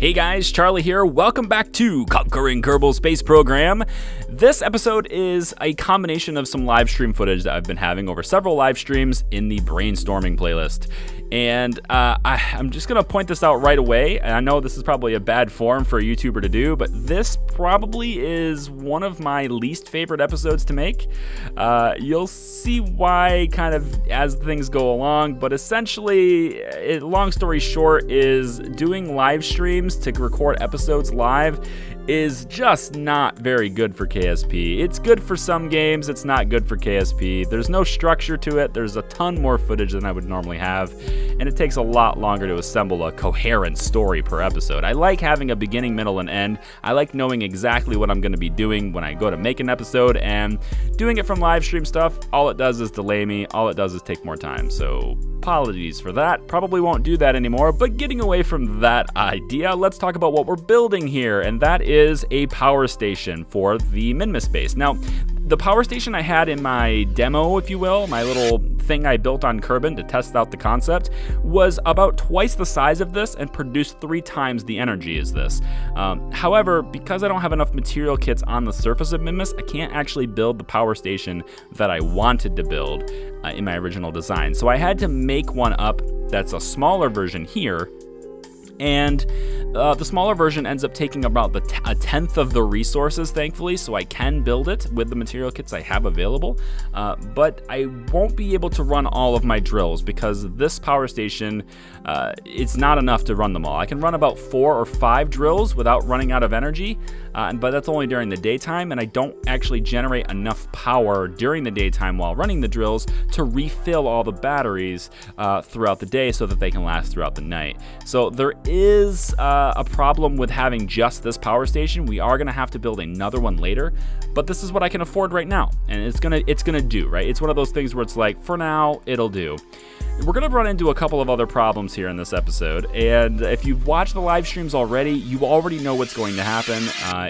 Hey guys, Charlie here. Welcome back to Conquering Kerbal Space Program. This episode is a combination of some live stream footage that I've been having over several live streams in the brainstorming playlist. And I'm just going to point this out right away. And I know this is probably a bad form for a YouTuber to do, but this probably is one of my least favorite episodes to make. You'll see why kind of as things go along, but essentially, long story short, is doing live streams to record episodes live is just not very good for KSP. It's good for some games, it's not good for KSP. There's no structure to it, there's a ton more footage than I would normally have, and it takes a lot longer to assemble a coherent story per episode. I like having a beginning, middle, and end. I like knowing exactly what I'm going to be doing when I go to make an episode, and doing it from live stream stuff, all it does is delay me, all it does is take more time, so apologies for that. Probably won't do that anymore, but getting away from that idea, let's talk about what we're building here, and that is a power station for the Minmus base. Now, the power station I had in my demo, if you will, my little thing I built on Kerbin to test out the concept, was about twice the size of this and produced 3 times the energy as this. However, because I don't have enough material kits on the surface of Minmus, I can't actually build the power station that I wanted to build in my original design. So I had to make one up that's a smaller version here. And the smaller version ends up taking about a tenth of the resources, thankfully, so I can build it with the material kits I have available. But I won't be able to run all of my drills because this power station, it's not enough to run them all. I can run about 4 or 5 drills without running out of energy, but that's only during the daytime, and I don't actually generate enough power during the daytime while running the drills to refill all the batteries throughout the day so that they can last throughout the night. So there is a problem with having just this power station. We are going to have to build another one later, but this is what I can afford right now, and it's gonna do, right? It's one of those things where it's like, for now, it'll do. We're going to run into a couple of other problems here in this episode, and if you've watched the live streams already, you already know what's going to happen.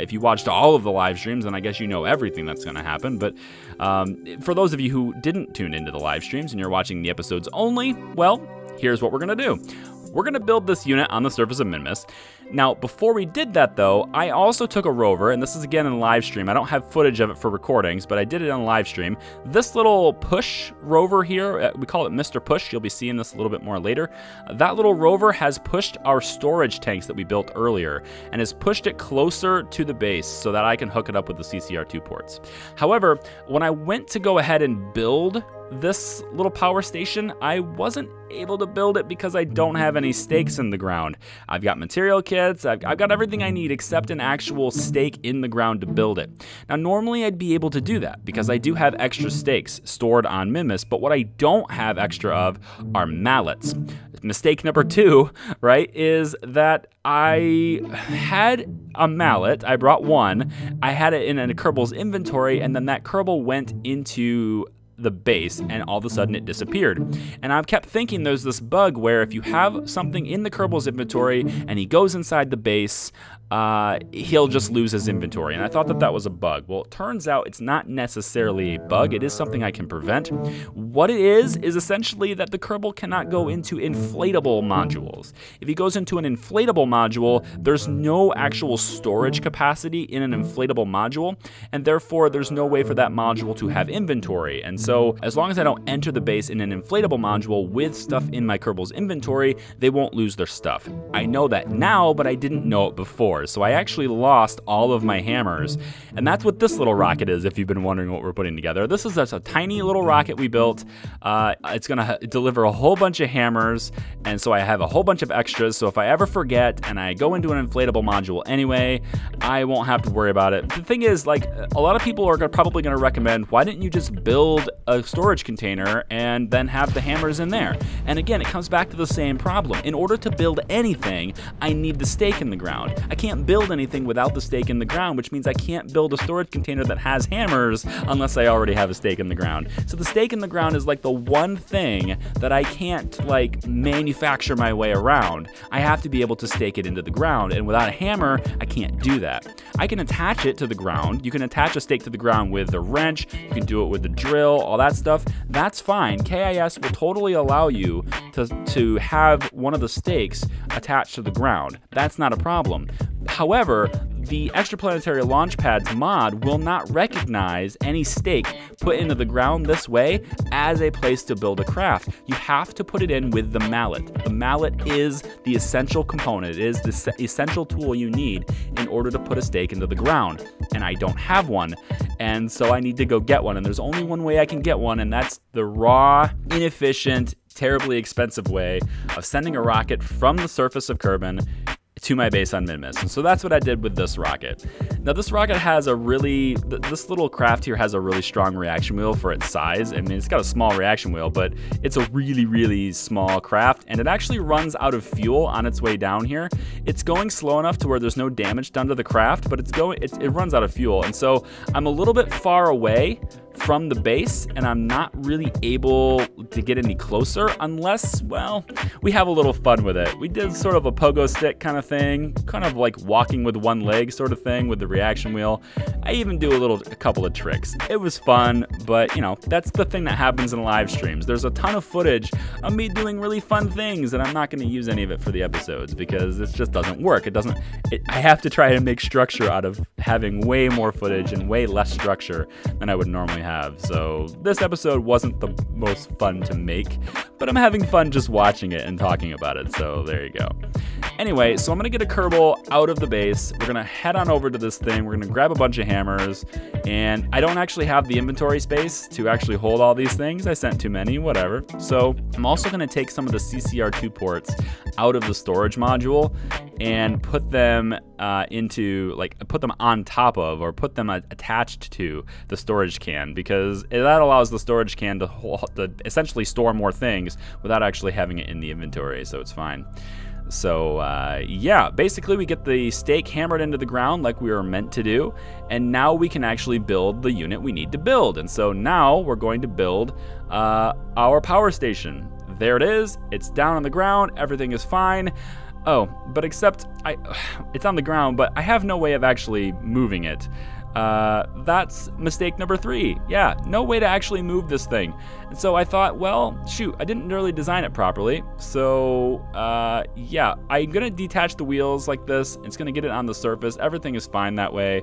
If you watched all of the live streams, then I guess you know everything that's going to happen, but for those of you who didn't tune into the live streams and you're watching the episodes only, well, here's what we're going to do. We're going to build this unit on the surface of Minmus. Now, before we did that, though, I also took a rover, and this is again in live stream. I don't have footage of it for recordings, but I did it on live stream. This little push rover here, we call it Mr. Push. You'll be seeing this a little bit more later. That little rover has pushed our storage tanks that we built earlier and has pushed it closer to the base so that I can hook it up with the CCR2 ports. However, when I went to go ahead and build this little power station, I wasn't able to build it because I don't have any stakes in the ground. I've got material kits, I've got everything I need except an actual stake in the ground to build it. Now, normally I'd be able to do that because I do have extra stakes stored on Minmus, but what I don't have extra of are mallets. Mistake number 2, right, is that I had a mallet, I brought one, I had it in a Kerbal's inventory, and then that Kerbal went into the base and all of a sudden it disappeared. And I've kept thinking there's this bug where if you have something in the Kerbal's inventory and he goes inside the base, he'll just lose his inventory. And I thought that that was a bug. Well, it turns out it's not necessarily a bug. It is something I can prevent. What it is essentially that the Kerbal cannot go into inflatable modules. If he goes into an inflatable module, there's no actual storage capacity in an inflatable module, and therefore there's no way for that module to have inventory. And so as long as I don't enter the base in an inflatable module with stuff in my Kerbal's inventory, they won't lose their stuff. I know that now, but I didn't know it before. So I actually lost all of my hammers, and that's what this little rocket is, if you've been wondering what we're putting together. This is just a tiny little rocket we built. It's gonna deliver a whole bunch of hammers, and so I have a whole bunch of extras, so if I ever forget and I go into an inflatable module anyway, I won't have to worry about it. The thing is, like, a lot of people are probably gonna recommend, why didn't you just build a storage container and then have the hammers in there? And again, it comes back to the same problem. In order to build anything, I need the stake in the ground. I can't build anything without the stake in the ground, which means I can't build a storage container that has hammers unless I already have a stake in the ground. So the stake in the ground is like the one thing that I can't like manufacture my way around. I have to be able to stake it into the ground, and without a hammer, I can't do that. I can attach it to the ground. You can attach a stake to the ground with a wrench. You can do it with the drill, all that stuff. That's fine. KIS will totally allow you to have one of the stakes attached to the ground. That's not a problem. However, the Extraplanetary Launchpad's mod will not recognize any stake put into the ground this way as a place to build a craft. You have to put it in with the mallet. The mallet is the essential component. It is the essential tool you need in order to put a stake into the ground. And I don't have one. And so I need to go get one. And there's only one way I can get one, and that's the raw, inefficient, terribly expensive way of sending a rocket from the surface of Kerbin to my base on Minmus. And so that's what I did with this rocket. Now this rocket has this little craft here has a really strong reaction wheel for its size. I mean, it's got a small reaction wheel, but it's a really, really small craft, and it actually runs out of fuel on its way down here. It's going slow enough to where there's no damage done to the craft, but it runs out of fuel. And so I'm a little bit far away from the base, and I'm not really able to get any closer unless, well, we have a little fun with it. We did sort of a pogo stick kind of thing, kind of like walking with one leg sort of thing with the reaction wheel. I even do a couple of tricks. It was fun, but you know, that's the thing that happens in live streams. There's a ton of footage of me doing really fun things, and I'm not going to use any of it for the episodes because it just doesn't work. I have to try to make structure out of having way more footage and way less structure than I would normally have. So this episode wasn't the most fun to make, but I'm having fun just watching it and talking about it, so there you go. Anyway, so I'm going to get a Kerbal out of the base. We're going to head on over to this thing. We're going to grab a bunch of hammers, and I don't actually have the inventory space to actually hold all these things. I sent too many, whatever. So I'm also going to take some of the CCR2 ports out of the storage module and put them put them on top of, or put them attached to the storage can, because that allows the storage can to essentially store more things without actually having it in the inventory, so it's fine. So yeah, basically we get the stake hammered into the ground like we were meant to do, and now we can actually build the unit we need to build. And so now we're going to build our power station. There it is. It's down on the ground. Everything is fine. Oh, but except it's on the ground, but I have no way of actually moving it. That's mistake number 3. Yeah, no way to actually move this thing. And so I thought, well, shoot, I didn't really design it properly. So yeah, I'm gonna detach the wheels like this. It's gonna get it on the surface. Everything is fine that way.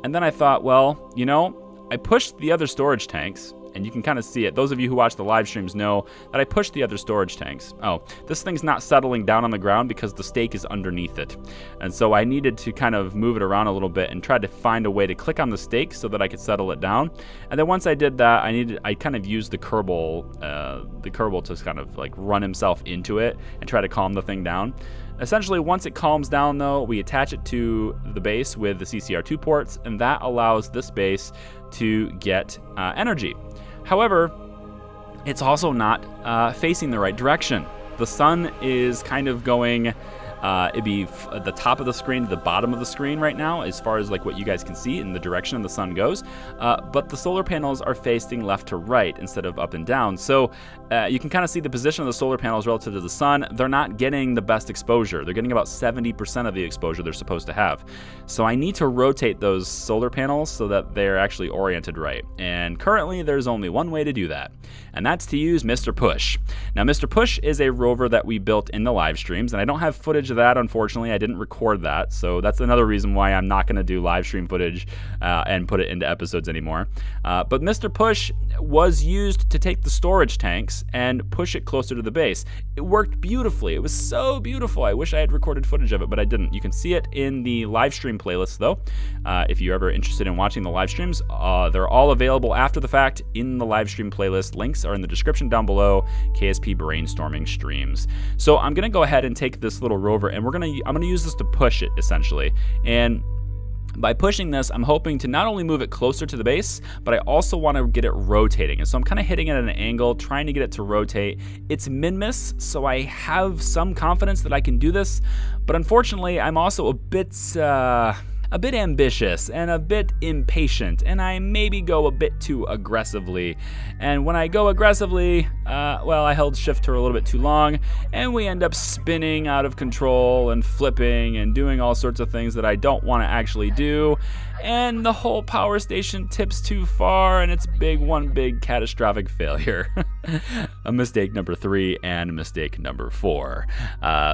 And then I thought, well, you know, I pushed the other storage tanks, and you can kind of see it. Those of you who watch the live streams know that I pushed the other storage tanks. Oh, this thing's not settling down on the ground because the stake is underneath it. And so I needed to kind of move it around a little bit and try to find a way to click on the stake so that I could settle it down. And then once I did that, I kind of used the Kerbal to kind of like run himself into it and try to calm the thing down. Essentially, once it calms down though, we attach it to the base with the CCR2 ports, and that allows this base to get energy. However, it's also not facing the right direction. The sun is kind of going, it'd be the top of the screen to the bottom of the screen right now, as far as like what you guys can see in the direction the sun goes. But the solar panels are facing left to right instead of up and down. So you can kind of see the position of the solar panels relative to the sun. They're not getting the best exposure. They're getting about 70% of the exposure they're supposed to have. So I need to rotate those solar panels so that they're actually oriented right. And currently there's only one way to do that, and that's to use Mr. Push. Now Mr. Push is a rover that we built in the live streams, and I don't have footage of that, unfortunately. I didn't record that, so that's another reason why I'm not going to do live stream footage and put it into episodes anymore. But Mr. Push was used to take the storage tanks and push it closer to the base. It worked beautifully. It was so beautiful. I wish I had recorded footage of it, but I didn't. You can see it in the live stream playlist though. If you're ever interested in watching the live streams, they're all available after the fact in the live stream playlist. Links are in the description down below. KSP brainstorming streams. So I'm gonna go ahead and take this little rover, and I'm gonna use this to push it essentially. And By pushing this, I'm hoping to not only move it closer to the base, but I also want to get it rotating. And so I'm kind of hitting it at an angle, trying to get it to rotate. It's Minmus, so I have some confidence that I can do this, but unfortunately, I'm also a bit ambitious and a bit impatient, and I maybe go a bit too aggressively. And when I go aggressively, well, I held shift for a little bit too long, and we end up spinning out of control and flipping and doing all sorts of things that I don't want to actually do. And the whole power station tips too far, and it's one big catastrophic failure. A mistake number 3 and mistake number 4.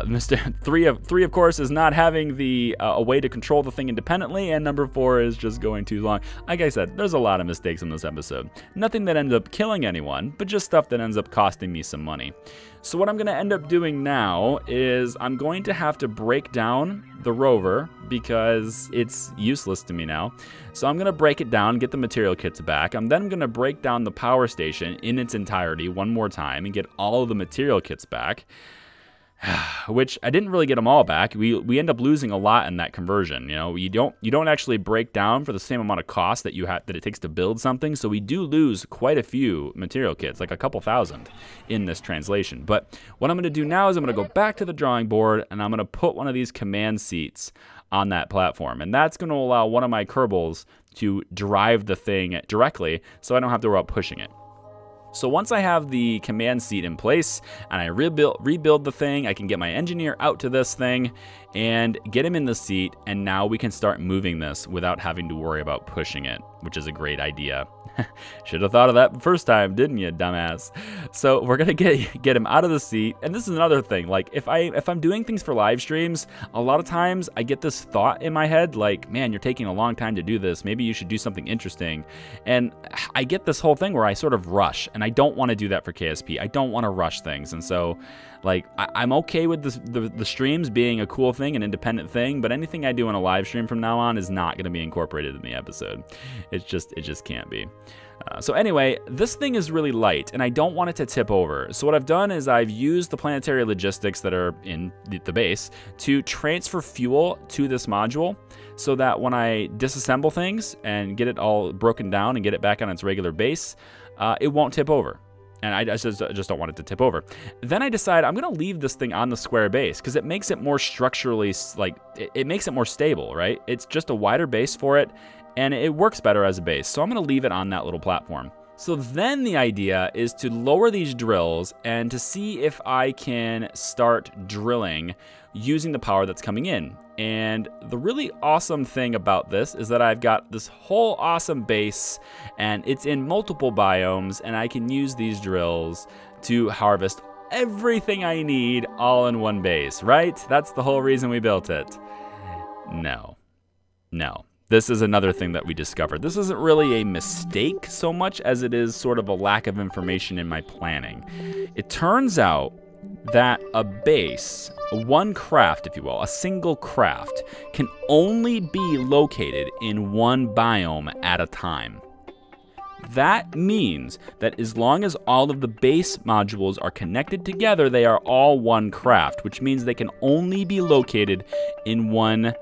Mistake 3 of course is not having a way to control the thing independently, and number 4 is just going too long. Like I said, there's a lot of mistakes in this episode. Nothing that ends up killing anyone, but just stuff that ends up costing me some money. So what I'm going to end up doing now is I'm going to have to break down the rover because it's useless to me now. So I'm going to break it down, get the material kits back. I'm then going to break down the power station in its entirety one more time and get all of the material kits back. Which I didn't really get them all back. We end up losing a lot in that conversion. You know, you don't actually break down for the same amount of cost that it takes to build something. So we do lose quite a few material kits, like a couple thousand in this translation. But what I'm going to do now is I'm going to go back to the drawing board and I'm going to put one of these command seats on that platform, and that's going to allow one of my Kerbals to drive the thing directly, so I don't have to worry about pushing it. So once I have the command seat in place and I rebuild the thing, I can get my engineer out to this thing and get him in the seat, and now we can start moving this without having to worry about pushing it, which is a great idea. Should have thought of that the first time, didn't you, dumbass? So we're gonna get him out of the seat, and this is another thing. Like if I'm doing things for live streams, a lot of times I get this thought in my head, like, man, you're taking a long time to do this. Maybe you should do something interesting. And I get this whole thing where I sort of rush, and I don't want to do that for KSP. I don't want to rush things, and so. Like, I'm okay with the streams being a cool thing, an independent thing, but anything I do in a live stream from now on is not going to be incorporated in the episode. It just can't be. So anyway, this thing is really light, and I don't want it to tip over. So what I've done is I've used the planetary logistics that are in the base to transfer fuel to this module, so that when I disassemble things and get it all broken down and get it back on its regular base, it won't tip over. And I just don't want it to tip over. Then I decide I'm going to leave this thing on the square base because it makes it more structurally, like, it makes it more stable, right? It's just a wider base for it, and it works better as a base. So I'm going to leave it on that little platform. So then the idea is to lower these drills and to see if I can start drilling using the power that's coming in. And the really awesome thing about this is that I've got this whole awesome base, and it's in multiple biomes, and I can use these drills to harvest everything I need all in one base, right? That's the whole reason we built it. No. This is another thing that we discovered. This isn't really a mistake so much as it is sort of a lack of information in my planning. It turns out that a base, one craft, if you will, a single craft, can only be located in one biome at a time. That means that as long as all of the base modules are connected together, they are all one craft, which means they can only be located in one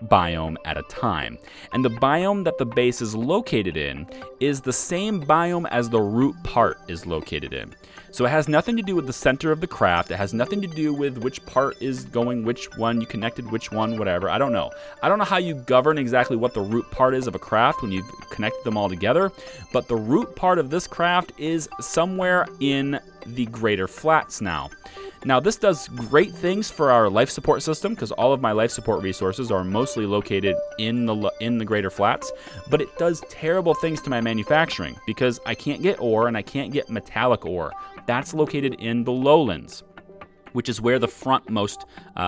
biome at a time. And the biome that the base is located in is the same biome as the root part is located in. So it has nothing to do with the center of the craft. It has nothing to do with which part is going, which one you connected, which one, whatever. I don't know. I don't know how you govern exactly what the root part is of a craft when you've connected them all together, but the root part of this craft is somewhere in the greater flats now. Now, this does great things for our life support system because all of my life support resources are mostly located in the greater flats, but it does terrible things to my manufacturing because I can't get ore and I can't get metallic ore. That's located in the lowlands, which is where the frontmost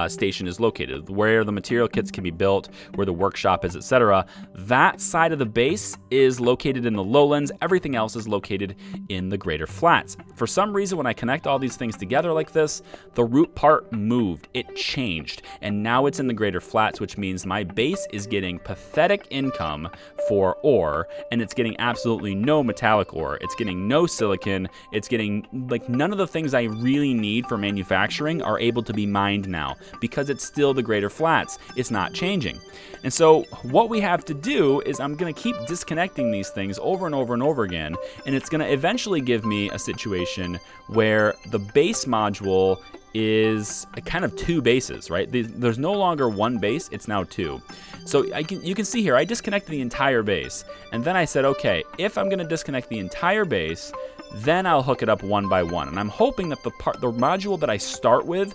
station is located, where the material kits can be built, where the workshop is, etc. That side of the base is located in the lowlands. Everything else is located in the greater flats. For some reason, when I connect all these things together like this, the root part moved. It changed, and now it's in the greater flats, which means my base is getting pathetic income for ore, and it's getting absolutely no metallic ore. It's getting no silicon. It's getting like none of the things I really need for manufacturing manufacturing are able to be mined now because it's still the greater flats. It's not changing. And so what we have to do is I'm going to keep disconnecting these things over and over and over again, and it's going to eventually give me a situation where the base module is kind of two bases, right? There's no longer one base, it's now two. So you can see here, I disconnected the entire base, and then I said, okay, if I'm gonna disconnect the entire base, then I'll hook it up one by one. And I'm hoping that the module that I start with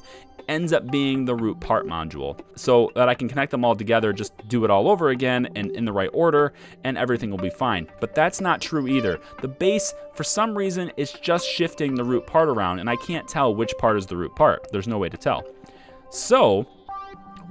ends up being the root part module, so that I can connect them all together, just do it all over again and in the right order, and everything will be fine. But that's not true either. The base, for some reason, is just shifting the root part around, and I can't tell which part is the root part. There's no way to tell. So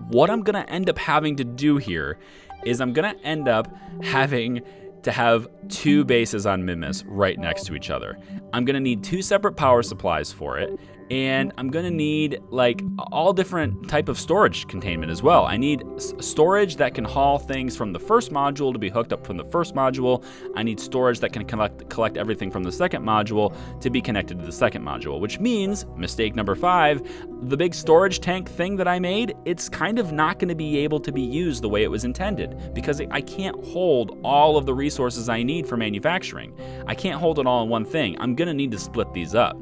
what I'm gonna end up having to do here is I'm gonna end up having to have two bases on Minmus right next to each other. I'm gonna need two separate power supplies for it, and I'm gonna need like all different type of storage containment as well. I need storage that can haul things from the first module to be hooked up from the first module. I need storage that can collect everything from the second module to be connected to the second module, which means, mistake number 5, the big storage tank thing that I made, it's kind of not gonna be able to be used the way it was intended, because I can't hold all of the resources I need for manufacturing. I can't hold it all in one thing. I'm gonna need to split these up.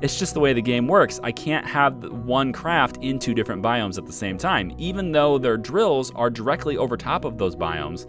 It's just the way the game works. I can't have one craft in two different biomes at the same time. Even though their drills are directly over top of those biomes,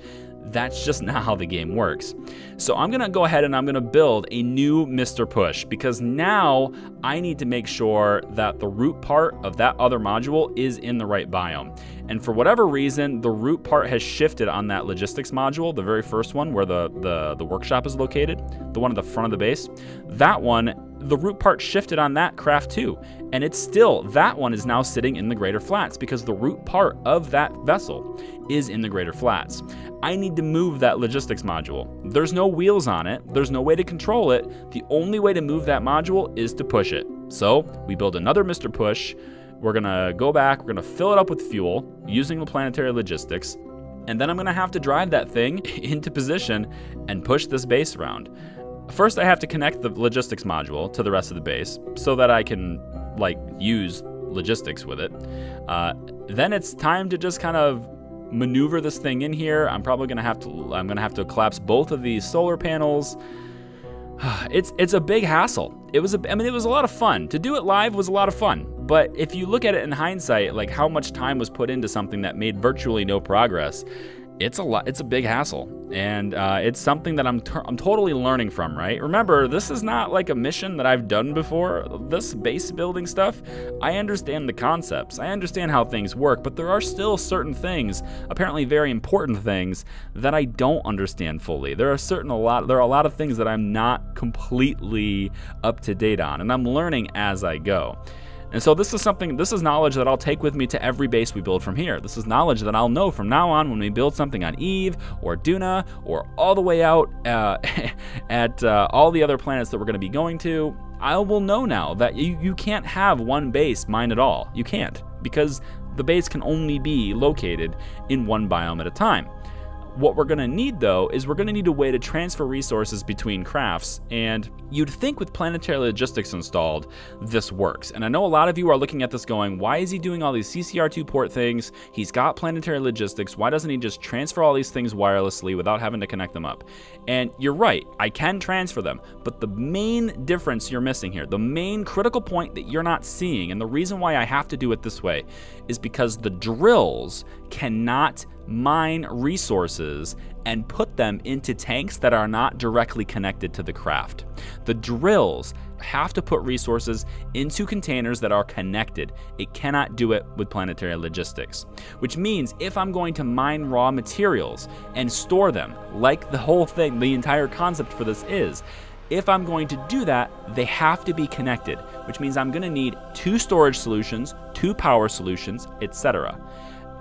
that's just not how the game works. So I'm gonna go ahead and I'm gonna build a new Mr. Push, because now I need to make sure that the root part of that other module is in the right biome. And for whatever reason, the root part has shifted on that logistics module, the very first one where the workshop is located, the one at the front of the base. That one, the root part shifted on that craft too. And it's still, that one is now sitting in the greater flats because the root part of that vessel is in the greater flats. I need to move that logistics module. There's no wheels on it. There's no way to control it. The only way to move that module is to push it. So we build another Mr. Push. We're gonna go back, we're gonna fill it up with fuel using the planetary logistics, and then I'm gonna have to drive that thing into position and push this base around. First, I have to connect the logistics module to the rest of the base so that I can like use logistics with it. Then it's time to just kind of maneuver this thing in here. I'm gonna have to collapse both of these solar panels. It's a big hassle. It was a lot of fun. To do it live was a lot of fun. But if you look at it in hindsight, like how much time was put into something that made virtually no progress, it's a big hassle, and it's something that I'm totally learning from, right? Remember, this is not like a mission that I've done before. This base building stuff, I understand the concepts, I understand how things work, but there are still certain things, apparently very important things, that I don't understand fully. There are a lot of things that I'm not completely up to date on, and I'm learning as I go. And so this is knowledge that I'll take with me to every base we build from here. This is knowledge that I'll know from now on when we build something on Eve or Duna or all the way out at all the other planets that we're going to be going to. I will know now that you can't have one base mine at all. You can't, because the base can only be located in one biome at a time. What we're gonna need though is we're gonna need a way to transfer resources between crafts, and you'd think with planetary logistics installed, this works. And I know a lot of you are looking at this going, why is he doing all these CCR2 port things? He's got planetary logistics, why doesn't he just transfer all these things wirelessly without having to connect them up? And you're right, I can transfer them, but the main difference you're missing here, the main critical point that you're not seeing, and the reason why I have to do it this way, is because the drills cannot mine resources and put them into tanks that are not directly connected to the craft. The drills have to put resources into containers that are connected. It cannot do it with planetary logistics, which means if I'm going to mine raw materials and store them, like the whole thing, the entire concept for this is, if I'm going to do that, they have to be connected, which means I'm going to need 2 storage solutions, 2 power solutions, etc.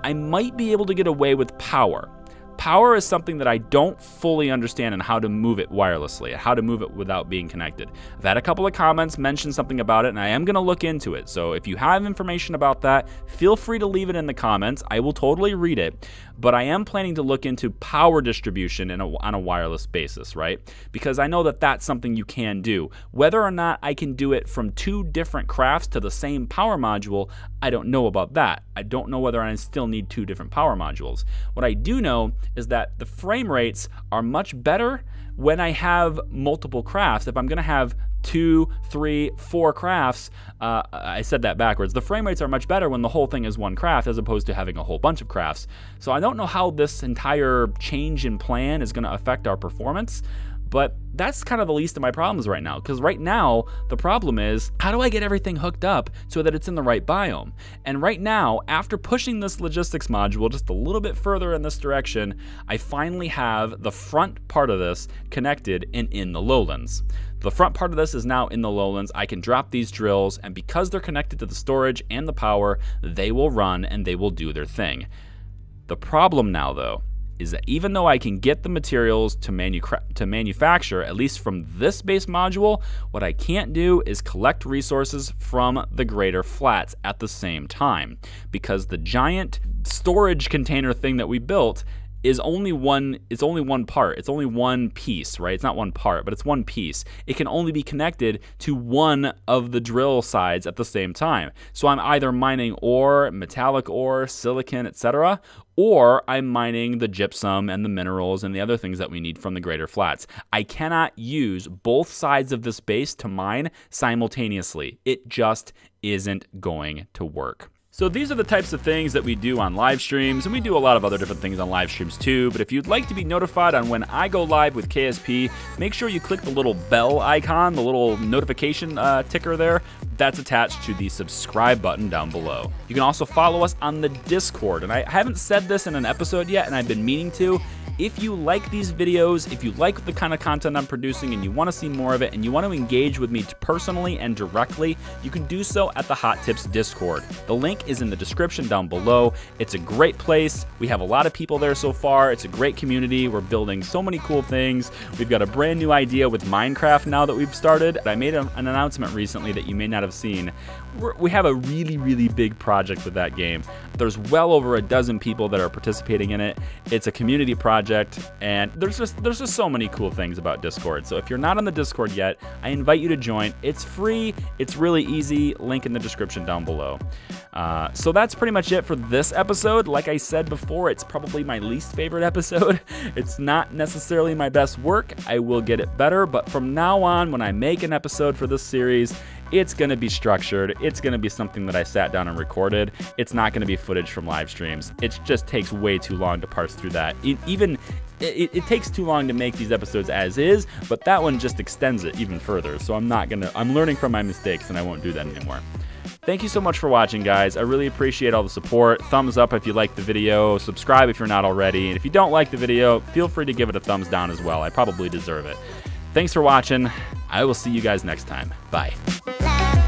I might be able to get away with power, Power is something that I don't fully understand and how to move it wirelessly, how to move it without being connected. I've had a couple of comments mention something about it, and I am going to look into it. So if you have information about that, feel free to leave it in the comments. I will totally read it. But I am planning to look into power distribution on a wireless basis, right? Because I know that that's something you can do. Whether or not I can do it from 2 different crafts to the same power module, I don't know about that. I don't know whether I still need 2 different power modules. What I do know is that the frame rates are much better when I have multiple crafts. If I'm going to have 2, 3, 4 crafts, I said that backwards. The frame rates are much better when the whole thing is one craft as opposed to having a whole bunch of crafts. So I don't know how this entire change in plan is going to affect our performance, but that's kind of the least of my problems right now, because right now the problem is, how do I get everything hooked up so that it's in the right biome? And right now, after pushing this logistics module just a little bit further in this direction, I finally have the front part of this connected and in the lowlands. The front part of this is now in the lowlands. I can drop these drills, and because they're connected to the storage and the power, they will run and they will do their thing. The problem now, though, is that even though I can get the materials to manufacture, at least from this base module, what I can't do is collect resources from the greater flats at the same time, because the giant storage container thing that we built is only one part. It's only one piece, right? It's not one part, but it's one piece. It can only be connected to one of the drill sides at the same time. So I'm either mining ore, metallic ore, silicon, etc., or I'm mining the gypsum and the minerals and the other things that we need from the greater flats. I cannot use both sides of this base to mine simultaneously. It just isn't going to work. So these are the types of things that we do on live streams, and we do a lot of other different things on live streams too, but if you'd like to be notified on when I go live with KSP, make sure you click the little bell icon, the little notification ticker there. That's attached to the subscribe button down below. You can also follow us on the Discord, and I haven't said this in an episode yet, and I've been meaning to. If you like these videos, if you like the kind of content I'm producing and you want to see more of it and you want to engage with me personally and directly, you can do so at the Hot Tips Discord. The link is in the description down below. It's a great place. We have a lot of people there so far. It's a great community. We're building so many cool things. We've got a brand new idea with Minecraft now that we've started. I made an announcement recently that you may not have seen. We have a really, really big project with that game. There's well over a dozen people that are participating in it. It's a community project, and there's just so many cool things about Discord. So if you're not on the Discord yet, I invite you to join. It's free. It's really easy. Link in the description down below. So that's pretty much it for this episode. Like I said before, it's probably my least favorite episode. It's not necessarily my best work. I will get it better, but from now on, when I make an episode for this series, it's going to be structured. It's going to be something that I sat down and recorded. It's not going to be footage from live streams. It just takes way too long to parse through that. It takes too long to make these episodes as is, but that one just extends it even further. So I'm learning from my mistakes, and I won't do that anymore. Thank you so much for watching, guys. I really appreciate all the support. Thumbs up if you like the video. Subscribe if you're not already. And if you don't like the video, feel free to give it a thumbs down as well. I probably deserve it. Thanks for watching. I will see you guys next time. Bye.